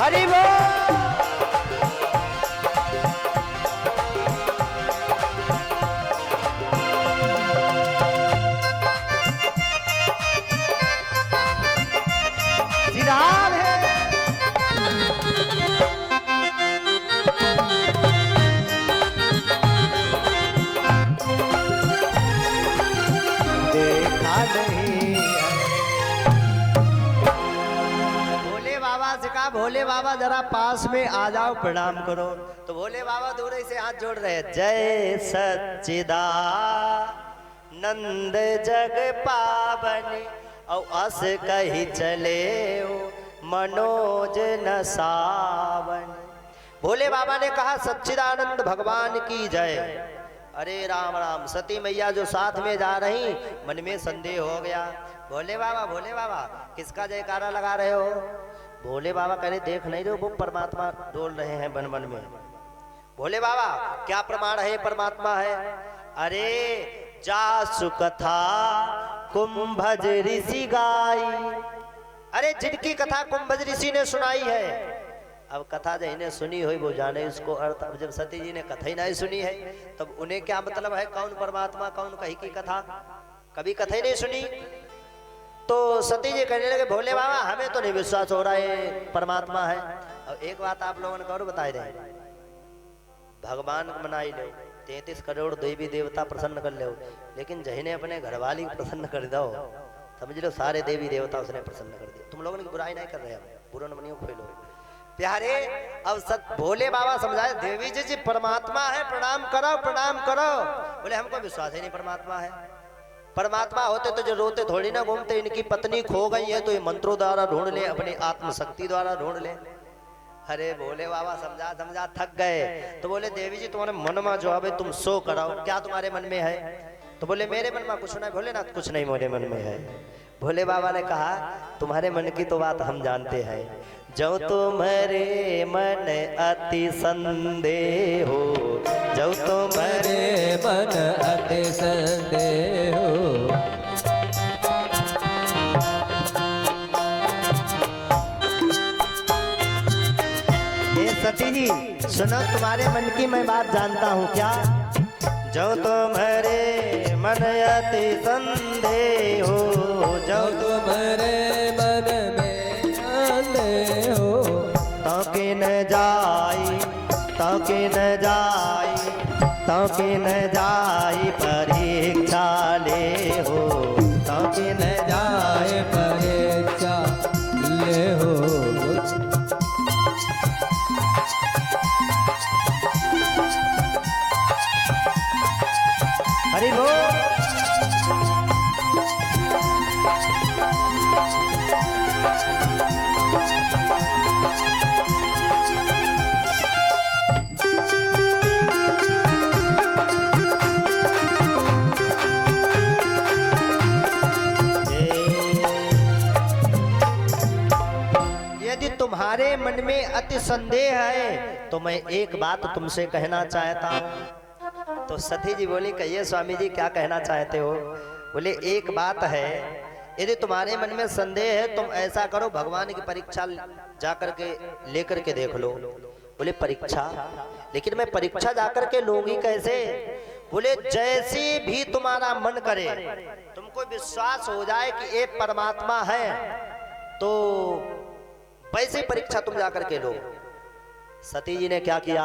हरि बोल। भोले बाबा जरा पास में आ जाओ, प्रणाम करो। तो भोले बाबा दूर से हाथ जोड़ रहे, जय सच्चिदानंद जग पावन और अस कही चले मनोज न सावन। भोले बाबा ने कहा सच्चिदानंद भगवान की जय। अरे राम राम, सती मैया जो साथ में जा रही, मन में संदेह हो गया। भोले बाबा किसका जयकारा लगा रहे हो? भोले बाबा कह रहे देख नहीं रहे वो परमात्मा डोल रहे हैं बन बन में। भोले बाबा क्या प्रमाण है परमात्मा है? अरे जासु कथा कुंभज ऋषि गाई। अरे जिनकी कथा कुंभज ऋषि ने सुनाई है, अब कथा जिन्हें सुनी हुई वो जाने उसको अर्थ। अब जब सती जी ने कथा ही नहीं सुनी है तब उन्हें क्या मतलब है कौन परमात्मा कौन कही की कथा? कभी कथा ही नहीं सुनी। तो सती जी कहने लगे भोले बाबा हमें तो नहीं विश्वास हो रहा है परमात्मा है। और एक बात आप लोगों को और बताए रहे, भगवान को मनाई लो, 33 करोड़ देवी देवता प्रसन्न कर लो, लेकिन जहिने अपने घरवाली प्रसन्न कर दो, समझ लो सारे देवी देवता उसने प्रसन्न कर दिया। तुम लोगों की बुराई नहीं कर रहे, बुरा न मनियो खोलो प्यारे। अब सत भोले बाबा समझाए देवी जी परमात्मा है, प्रणाम करो प्रणाम करो। बोले हमको विश्वास ही नहीं परमात्मा है। परमात्मा होते तो जो रोते थोड़ी ना घूमते, इनकी पत्नी खो गई है तो ये मंत्रों द्वारा ढूंढ ले, अपनी आत्मशक्ति द्वारा ढूंढ ले। अरे भोले बाबा समझा समझा थक गए। तो बोले देवी जी तुम्हारे मन में जो है तुम सो कराओ, क्या तुम्हारे मन में है? तो बोले मेरे मन में कुछ नहीं। भोलेनाथ कुछ नहीं मेरे मन में है। भोले बाबा ने कहा तुम्हारे मन की तो बात हम जानते हैं, जो तुम्हारे मन अति संदेह हो, जो तुम्हारे मन अति संदेह हो। सती जी सुनो तुम्हारे मन की मैं बात जानता हूँ क्या? जो तुम्हारे मन अति संदेह हो, जो तुम्हारे मन में संदेह हो, ताकि न जाई ताकि न जाई ताकि न जाई परीक्षा ले हो, ताकि न जाए परीक्षा ले हो। हरि बोल। यदि तुम्हारे मन में अति संदेह है तो मैं एक बात तुमसे कहना चाहता हूँ। तो सती जी बोली कहिए स्वामी जी क्या कहना चाहते हो? बोले एक बात है, यदि तुम्हारे मन में संदेह है तुम ऐसा करो भगवान की परीक्षा जाकर के लेकर के देख लो। बोले परीक्षा? लेकिन मैं परीक्षा जाकर के लूंगी कैसे? बोले जैसी भी तुम्हारा मन करे, तुमको विश्वास हो जाए कि एक परमात्मा है तो वैसे परीक्षा तुम जाकर के लो। सती जी ने क्या किया?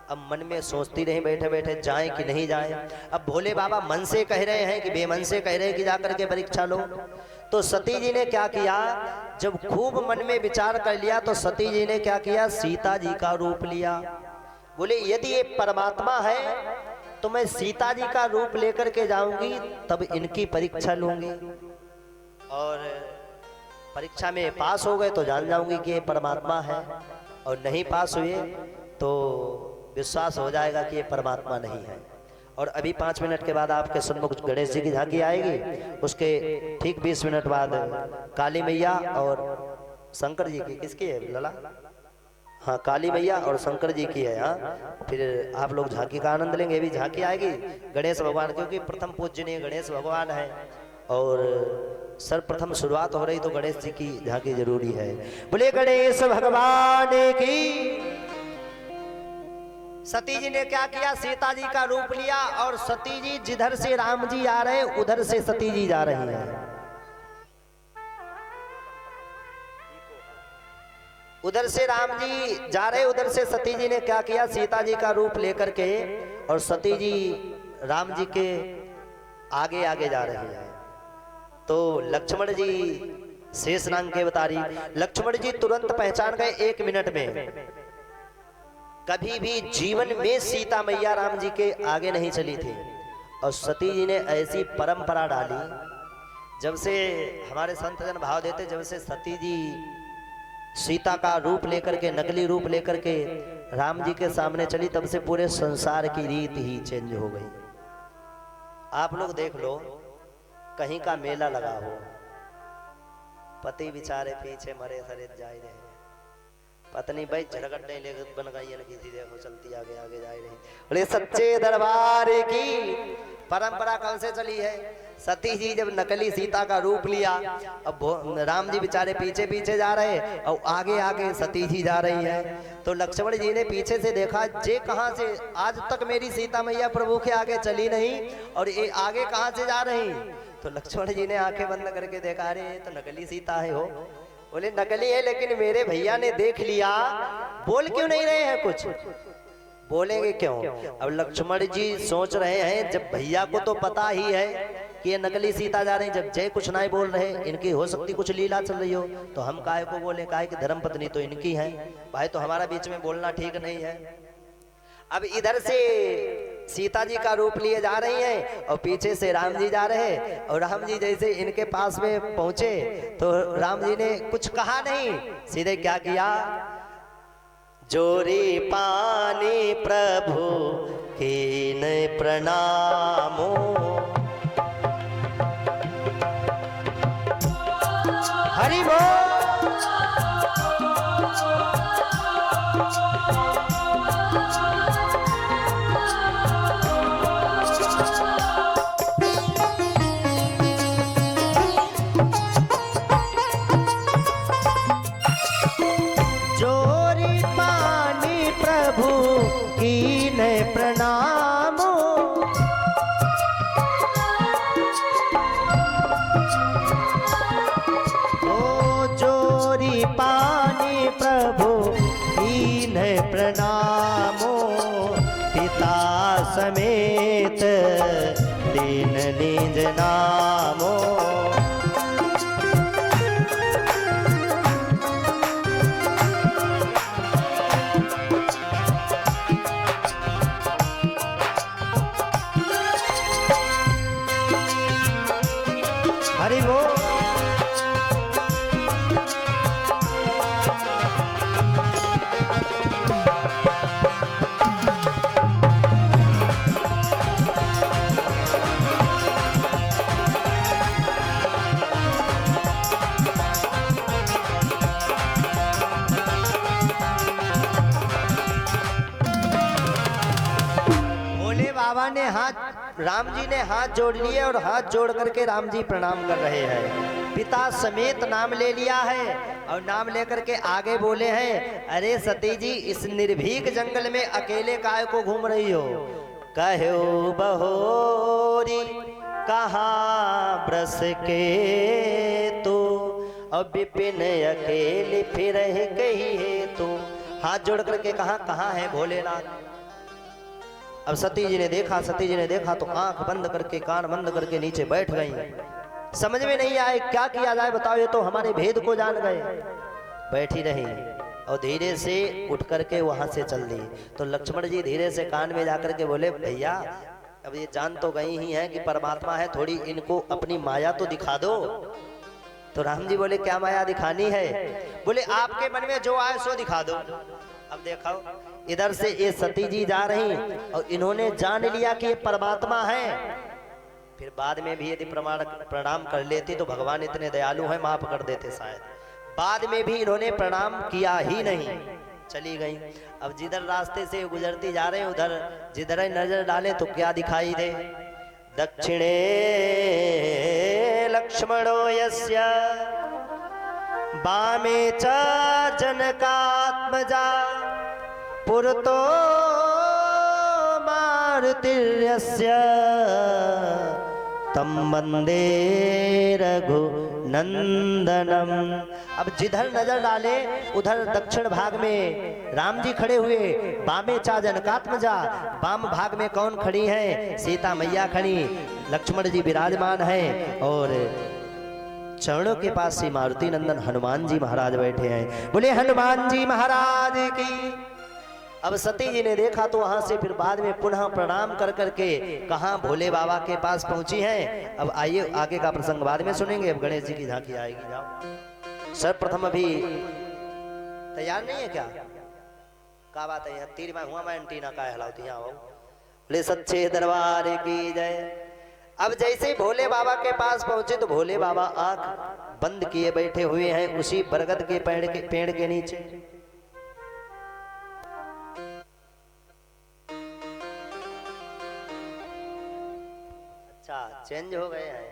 अब मन में सोचती रही बैठे बैठे जाएं कि नहीं जाएं। अब भोले बाबा मन से कह रहे हैं कि बेमन से कह रहे हैं कि जाकर के परीक्षा लो। तो सती जी ने क्या किया? जब खूब मन में विचार कर लिया तो सती जी ने क्या किया? सीता जी का रूप लिया। बोले यदि ये परमात्मा है तो मैं सीता जी का रूप लेकर के जाऊंगी तब इनकी परीक्षा लूंगी, और परीक्षा में पास हो गए तो जान जाऊंगी कि ये परमात्मा है, और नहीं पास हुए तो विश्वास हो जाएगा कि ये परमात्मा नहीं है। और अभी 5 मिनट के बाद आपके सन्मुख गणेश जी की झांकी आएगी, उसके ठीक 20 मिनट बाद काली मैया और शंकर जी की, किसकी है लला? हाँ काली मैया और शंकर जी की है। हाँ फिर आप लोग झांकी का आनंद लेंगे। अभी झांकी आएगी गणेश भगवान, क्योंकि प्रथम पूजनीय गणेश भगवान है और सर्वप्रथम शुरुआत हो रही तो गणेश जी की झांकी जरूरी है। बोले गणेश भगवान की। सती जी ने क्या किया, सीता जी का रूप लिया और सती जी जिधर से राम जी आ रहे उधर से सती जी जा रही हैं। उधर से राम जी जा रहे उधर से सती जी ने क्या किया, सीता जी का रूप लेकर के और सती जी राम जी के आगे आगे जा रही है। तो लक्ष्मण जी शेष नाग के अवतारी लक्ष्मण जी तुरंत पहचान गए 1 मिनट में। कभी भी जीवन में सीता मैया राम जी के आगे नहीं चली थी और सती जी ने ऐसी परंपरा डाली। जब से हमारे संत जन भाव देते, जब से सती जी सीता का रूप लेकर के, नकली रूप लेकर के राम जी के सामने चली, तब से पूरे संसार की रीत ही चेंज हो गई। आप लोग देख लो, कहीं का मेला लगा हो, पति बेचारे पीछे मरे सरे जाए रहे, पत्नी भाई झड़गट नहीं लेकर बन गई है, किसी देखो चलती आगे आगे जा रही। बोले सच्चे दरबार की परंपरा कौन से चली है। सती जी जब नकली सीता का रूप लिया, अब राम जी बेचारे पीछे पीछे जा रहे और आगे आगे सती जी जा रही है। तो लक्ष्मण जी ने पीछे से देखा, जे कहां से, आज तक मेरी सीता मैया प्रभु के आगे चली नहीं और ये आगे कहां से जा रही। तो लक्ष्मण जी ने आंखें बंद करके देखा, अरे तो नकली सीता है हो। बोले नकली है लेकिन मेरे भैया ने देख लिया, बोल क्यों नहीं रहे हैं कुछ, बोलेंगे क्यों। अब लक्ष्मण जी सोच रहे हैं, जब भैया को तो पता ही है कि ये नकली सीता जा रही, जब जय कुछ नहीं बोल रहे, इनकी हो सकती कुछ लीला चल रही हो, तो हम काहे को बोले, काहे कि धर्म पत्नी तो इनकी है भाई, तो हमारा बीच में बोलना ठीक नहीं है। अब इधर से सीता जी का रूप लिए जा रही हैं और पीछे से राम जी जा रहे हैं और राम जी जैसे इनके पास में पहुंचे तो राम जी ने कुछ कहा नहीं, सीधे क्या किया, जोरी पानी प्रभु कीन प्रणामो, हरि बोल। जोरी पानी प्रभु कीन प्रणामो, ओ जोरी पानी प्रभु कीन प्रणामो, पिता समेत दीन निज नामो। हरि बोल। भोले बाबा ने हाथ, राम जी ने हाथ जोड़ लिए और हाथ जोड़ करके राम जी प्रणाम कर रहे हैं। पिता समेत नाम ले लिया है और नाम लेकर के आगे बोले हैं, अरे सती जी इस निर्भीक जंगल में अकेले काहे को घूम रही हो, कहो बहोरी कहाँ ब्रस के तो, अब विपिन अकेले फिर गई है तो। हाथ जोड़ करके कहा, कहाँ है भोलेनाथ। अब सती जी ने देखा, सती जी ने देखा तो आंख बंद करके, कान बंद करके नीचे बैठ गई। समझ में नहीं आए क्या किया जाए, बताओ, ये तो हमारे भेद को जान गए। बैठी रही और धीरे से उठ करके वहां से चल दी। तो लक्ष्मण जी धीरे से कान में जाकर के बोले, भैया अब ये जान तो गई ही है कि परमात्मा है, थोड़ी इनको अपनी माया तो दिखा दो। तो राम जी बोले, क्या माया दिखानी है। बोले, आपके मन में जो आए सो दिखा दो। अब देखो, इधर से ये सती जी जा रही और इन्होंने जान लिया कि ये परमात्मा है। फिर बाद में भी यदि प्रणाम कर लेते तो भगवान इतने दयालु हैं, माफ कर देते शायद। बाद में भी इन्होंने प्रणाम किया ही नहीं, चली गई। अब जिधर रास्ते से गुजरती जा रहे हैं, उधर जिधर नजर डाले तो क्या दिखाई दे, दक्षिणे लक्ष्मणो यस्य वामे च जनकात्मजा पुरतो मारुतिर्यस्य तम वंदे रघुनंदनम। अब जिधर नजर डाले उधर दक्षिण भाग में राम जी खड़े हुए, बामे चा जनकात्मजा, वाम भाग में कौन खड़ी है? सीता मैया खड़ी, लक्ष्मण जी विराजमान हैं और चरणों के पास से मारुति नंदन हनुमान जी महाराज बैठे हैं। बोले हनुमान जी महाराज की। अब सती जी ने देखा तो वहां से फिर बाद में पुनः प्रणाम कर करके कहाँ भोले बाबा के पास पहुंची हैं। अब आइए आगे का प्रसंग बाद में सुनेंगे। अब गणेश जी की झांकी आएगी। जाओ सर्वप्रथम अभी तैयार नहीं है क्या? क्या बात है? यहाँ तीर में हुआ मैं एंटीना का हिलाती यहाँ आओ। बोले सच्चे दरबार की जय। अब जैसे भोले बाबा के पास पहुंचे तो भोले बाबा आंख बंद किए बैठे हुए हैं उसी बरगद के पेड़ के नीचे। अच्छा चेंज हो गए हैं,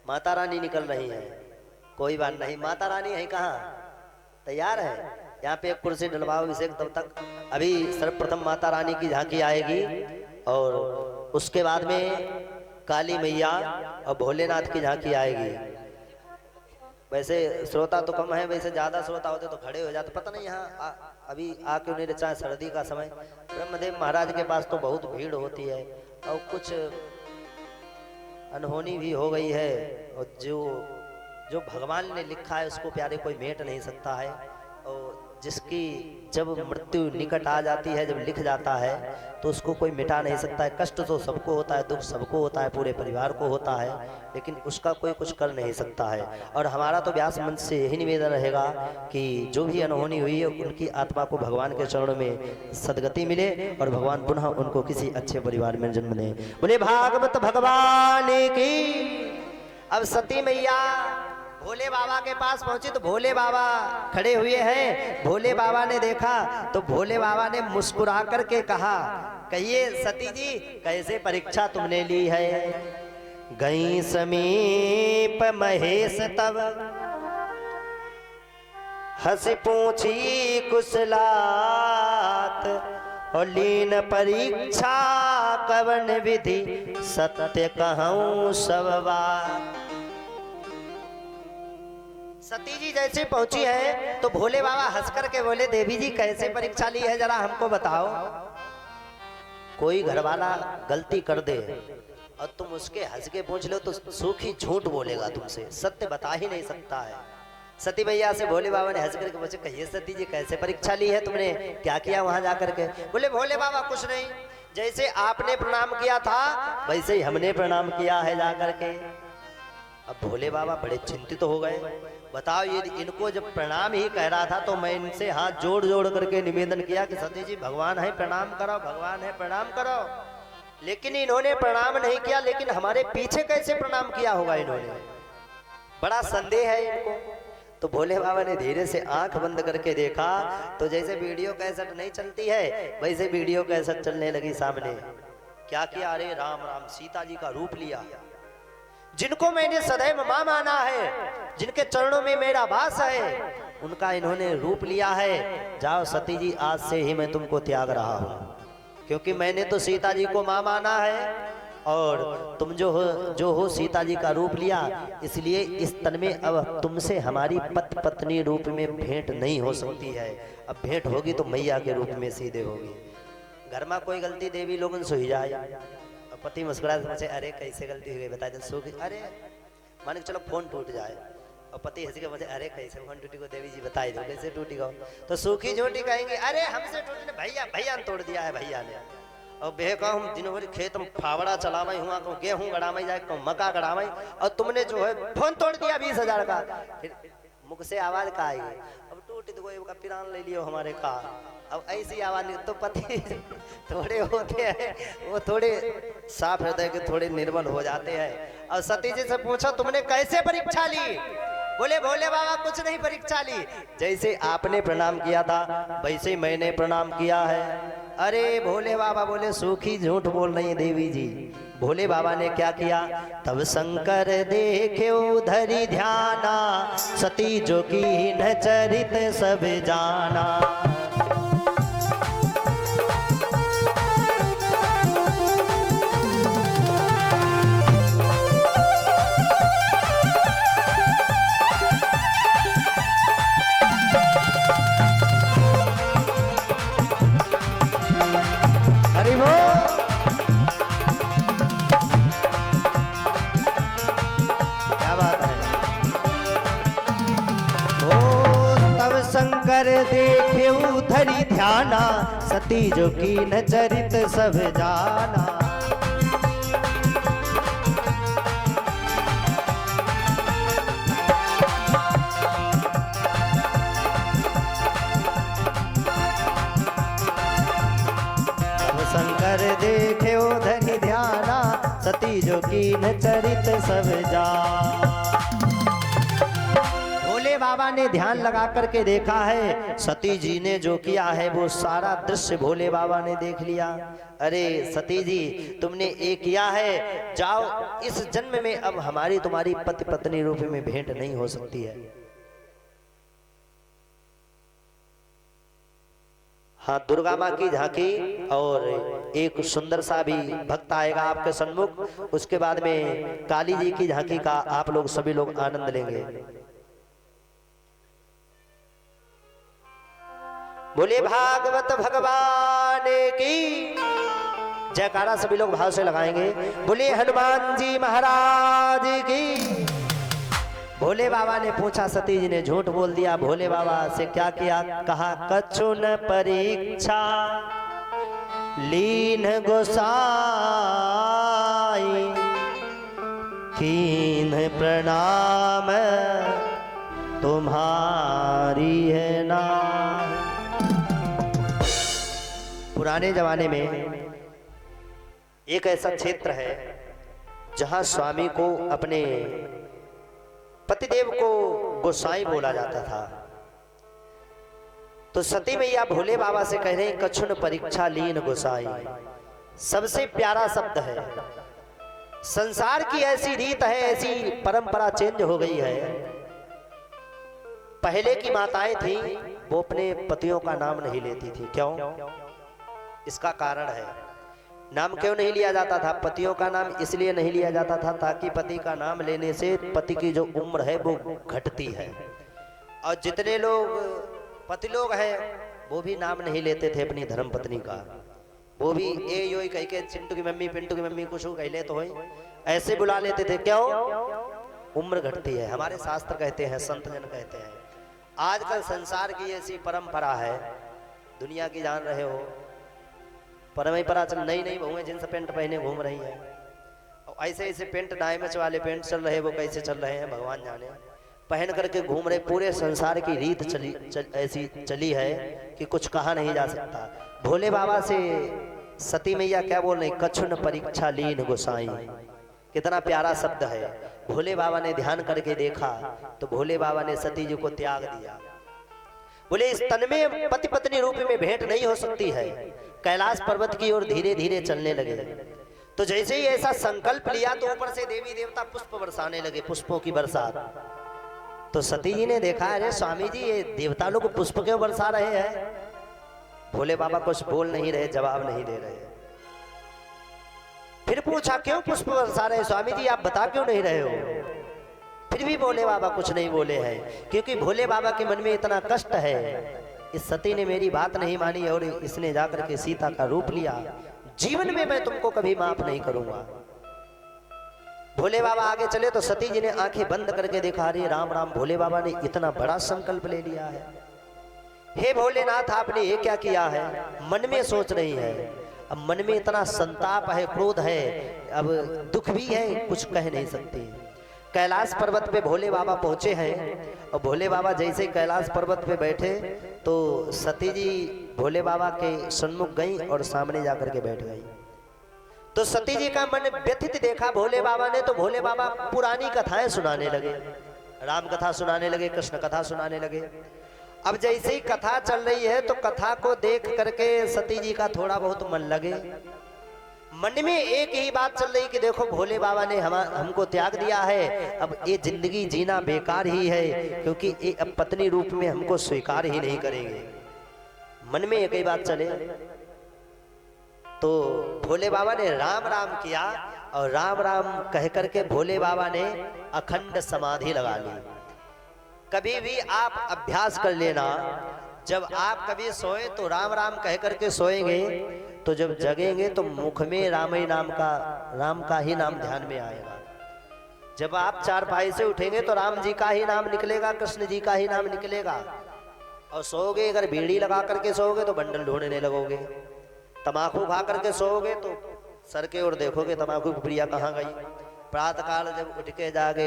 माता रानी निकल रही हैं। कोई बात नहीं, माता रानी है कहाँ? तैयार है? यहाँ पे एक कुर्सी डलवाओ अभिषेक। तब तक अभी सर्वप्रथम माता रानी की झांकी आएगी और उसके बाद में काली मैया और भोलेनाथ की झांकी आएगी। वैसे श्रोता तो कम है, वैसे ज्यादा श्रोता होते तो खड़े हो जाते। पता नहीं यहाँ अभी आके उन्हें चाहे सर्दी का समय, ब्रह्मदेव महाराज के पास तो बहुत भीड़ होती है और कुछ अनहोनी भी हो गई है। और जो भगवान ने लिखा है उसको प्यारे कोई मेट नहीं सकता है। और जिसकी जब मृत्यु निकट आ जाती है, जब लिख जाता है तो उसको कोई मिटा नहीं सकता है। कष्ट तो सबको होता है, दुख सबको होता है, पूरे परिवार को होता है, लेकिन उसका कोई कुछ कर नहीं सकता है। और हमारा तो व्यास मंच से यही निवेदन रहेगा कि जो भी अनहोनी हुई है उनकी आत्मा को भगवान के चरणों में सदगति मिले और भगवान पुनः उनको किसी अच्छे परिवार में जन्म दें। बोले भागवत भगवान की। अब सती मैया भोले बाबा के पास पहुंची तो भोले बाबा खड़े हुए हैं। भोले बाबा ने देखा तो भोले बाबा ने मुस्कुरा करके कहा, कहिए सती जी कैसे परीक्षा तुमने ली है? गई समीप महेश तब हंसी पूछी कुशलात और लीन परीक्षा कवन विधि सत्य कहूं सब बात। सती जी जैसे पहुंची है तो भोले बाबा हंस करके बोले, देवी जी कैसे परीक्षा ली है जरा हमको बताओ। कोई घरवाला गलती कर दे और तुम उसके हंस के पूछ लो तो सूखी झूठ बोलेगा, तुमसे सत्य बता ही नहीं सकता है। सती मैया से भोले बाबा ने हंस करके पूछे, कहिए सती जी कैसे परीक्षा ली है तुमने, क्या किया वहां जाकर के? बोले भोले बाबा कुछ नहीं, जैसे आपने प्रणाम किया था वैसे ही हमने प्रणाम किया है जाकर के। अब भोले बाबा बड़े चिंतित हो गए। बताओ ये इनको जब प्रणाम ही कह रहा था तो मैं इनसे हाथ जोड़ जोड़ करके निवेदन किया कि सती जी भगवान है प्रणाम करो, भगवान है प्रणाम करो, लेकिन इन्होंने प्रणाम नहीं किया। लेकिन हमारे पीछे कैसे प्रणाम किया होगा इन्होंने, बड़ा संदेह है इनको। तो भोले बाबा ने धीरे से आंख बंद करके देखा तो जैसे वीडियो कैसेट नहीं चलती है वैसे वीडियो कैसेट चलने लगी सामने। क्या किया? अरे राम राम, सीता जी का रूप लिया। जिनको मैंने सदैव मां माना है, जिनके चरणों में मेरा वास है, उनका इन्होंने रूप लिया है। जाओ सती जी आज से ही मैं तुमको त्याग रहा हूं, क्योंकि मैंने तो सीता जी को मां माना है और तुम जो हो सीता जी का रूप लिया, इसलिए इस तन में अब तुमसे हमारी पत्नी रूप में भेंट नहीं हो सकती है। अब भेंट होगी तो मैया के रूप में सीधे होगी। घर में कोई गलती देवी लोगन सोई जाए, पति मुस्कुरा से, अरे कैसे गलती हुई बता दे। सूखी, अरे मान के चलो फोन टूट जाए और पति हंसी के मुझे, अरे कैसे फोन टूटी को देवी जी बताई दो कैसे टूटी को। तो सूखी झूठी कहेंगे, अरे हमसे टूटने भैया ने तोड़ दिया है भैया ने। और बे कहूँ दिनों भर खेत में फावड़ा चलावाई हुआ, कहूँ गेहूं गड़ावाई जाए, कहूँ मक्का गड़ावाई, और तुमने जो है फोन तोड़ दिया 20,000 का। फिर मुख से आवाज का आएगी, अब टूटी तो कोई पिरान ले लियो हमारे का। अब ऐसी आवाज नहीं तो पति थोड़े होते हैं वो थोड़े साफ हृदय के, थोड़े निर्मल हो जाते हैं। और सती जी से पूछा तुमने कैसे परीक्षा ली? बोले भोले बाबा कुछ नहीं परीक्षा ली, जैसे आपने प्रणाम किया था वैसे ही मैंने प्रणाम किया है। अरे भोले बाबा बोले सूखी झूठ बोल रही है देवी जी, भोले बाबा ने क्या किया, तब शंकर देखे धरि ध्याना, सती जो की न चरित सब जाना। हरि बोल। क्या बात है। ओ तब शंकर देखे धरि ध्याना, सती जो की न चरित सब जाना। शंकर देखे धरि ध्याना, सती जो की न चरित सब जा। भोले बाबा ने ध्यान लगा करके देखा है, सती जी ने जो किया है वो सारा दृश्य भोले बाबा ने देख लिया। अरे सती जी, तुमने ये किया है, जाओ इस जन्म में अब हमारी तुम्हारी पति पत्नी रूप में भेंट नहीं हो सकती है। हाँ, दुर्गा माँ की झांकी और एक सुंदर सा भी भक्त आएगा आपके सन्मुख, उसके बाद में काली जी की झांकी का आप लोग सभी लोग आनंद लेंगे। बोले भागवत भगवान की जयकारा सभी लोग भाव से लगाएंगे। बोले हनुमान जी महाराज की। भोले बाबा ने पूछा, सती जी ने झूठ बोल दिया। भोले बाबा से क्या किया, कहा कछु न परीक्षा लीन गोसाई, कीन प्रणाम तुम्हारी है ना। पुराने जमाने में एक ऐसा क्षेत्र है जहां स्वामी को, अपने पतिदेव को गोसाई बोला जाता था। तो सती मैया भोले बाबा से कह रहे, कछुन परीक्षा लीन गोसाई, सबसे प्यारा शब्द है। संसार की ऐसी रीत है, ऐसी परंपरा चेंज हो गई है। पहले की माताएं थी वो अपने पतियों का नाम नहीं लेती थी। क्यों? इसका कारण है, नाम क्यों नहीं लिया जाता था? पतियों का नाम इसलिए नहीं लिया जाता था ताकि पति का नाम लेने से पति की जो उम्र है वो घटती है। और जितने लोग पति लोग हैं वो भी नाम नहीं लेते थे अपनी धर्म पत्नी का। वो भी ए यो कह के चिंटू की मम्मी, पिंटू की मम्मी, कुछ कह ले तो ऐसे बुला लेते थे। क्यों? उम्र घटती है। हमारे शास्त्र कहते हैं, संत जन कहते हैं। आजकल संसार की ऐसी परंपरा है, दुनिया की जान रहे हो, परंपरा चल नई नई बहुएं जींस पेंट पहने घूम रही है। और ऐसे ऐसे पेंट डायमंड वाले पेंट चल रहे, वो कैसे चल रहे हैं भगवान जाने, पहन करके घूम रहे। पूरे संसार की रीत ऐसी चली है कि कुछ कहा नहीं जा सकता। भोले बाबा से सती मैया क्या बोल रही, कछुन परीक्षा लीन गोसाई। कितना प्यारा शब्द है। भोले बाबा ने ध्यान करके देखा तो भोले बाबा ने सती जी को त्याग दिया। बोले इस तन में पति पत्नी रूप में भेंट नहीं हो सकती है। कैलाश पर्वत की ओर धीरे धीरे चलने लगे। तो जैसे ही ऐसा संकल्प लिया तो ऊपर से देवी देवता पुष्प बरसाने लगे, पुष्पों की बरसात। तो सती जी ने देखा, अरे स्वामी जी ये देवता लोग पुष्प क्यों बरसा रहे हैं? भोले बाबा कुछ बोल नहीं रहे, जवाब नहीं दे रहे। फिर पूछा, क्यों पुष्प बरसा रहे स्वामी जी, आप बता क्यों नहीं रहे हो? फिर भी भोले बाबा कुछ नहीं बोले हैं, क्योंकि भोले बाबा के मन में इतना कष्ट है। इस सती ने मेरी बात नहीं मानी और इसने जाकर के सीता का रूप लिया। जीवन में मैं तुमको कभी माफ नहीं करूंगा। भोले बाबा आगे चले तो सती जी ने आंखें बंद करके देखा, अरे राम राम, भोले बाबा ने इतना बड़ा संकल्प ले लिया है। हे भोलेनाथ, आपने ये क्या किया है? मन में सोच रही है। अब मन में इतना संताप है, क्रोध है, अब दुख भी है, कुछ कह नहीं सकती। कैलाश पर्वत पे भोले बाबा पहुंचे हैं और भोले बाबा जैसे कैलाश पर्वत पे बैठे तो सती जी भोले बाबा के सन्मुख गई और सामने जाकर के बैठ गई। तो सती जी का मन व्यथित देखा भोले बाबा ने, तो भोले बाबा पुरानी कथाएं सुनाने लगे, राम कथा सुनाने लगे, कृष्ण कथा सुनाने लगे। अब जैसे ही कथा चल रही है तो कथा को देख करके सती जी का थोड़ा बहुत मन लगे। मन में एक ही बात चल रही कि देखो भोले बाबा ने हमको त्याग दिया है, अब ये जिंदगी जीना बेकार ही है, क्योंकि ये अब पत्नी रूप में हमको स्वीकार ही नहीं करेंगे। मन में एक ही बात चले तो भोले बाबा ने राम राम किया, और राम राम कह करके भोले बाबा ने अखंड समाधि लगा ली। कभी भी आप अभ्यास कर लेना, जब आप कभी सोए तो राम राम कह करके सोएंगे, तो जब जगेंगे तो मुख में राम का ही नाम ध्यान में आएगा। जब आप चारपाई से उठेंगे तो राम जी का ही नाम निकलेगा, कृष्ण जी का ही नाम निकलेगा। और सोओगे, अगर बीड़ी लगा करके सोओगे तो बंडल ढूंढने लगोगे। तम्बाकू खा करके सोओगे तो सर के ओर देखोगे तम्बाकू की पुड़िया कहाँ गई। प्रातः काल जब उठ के जागे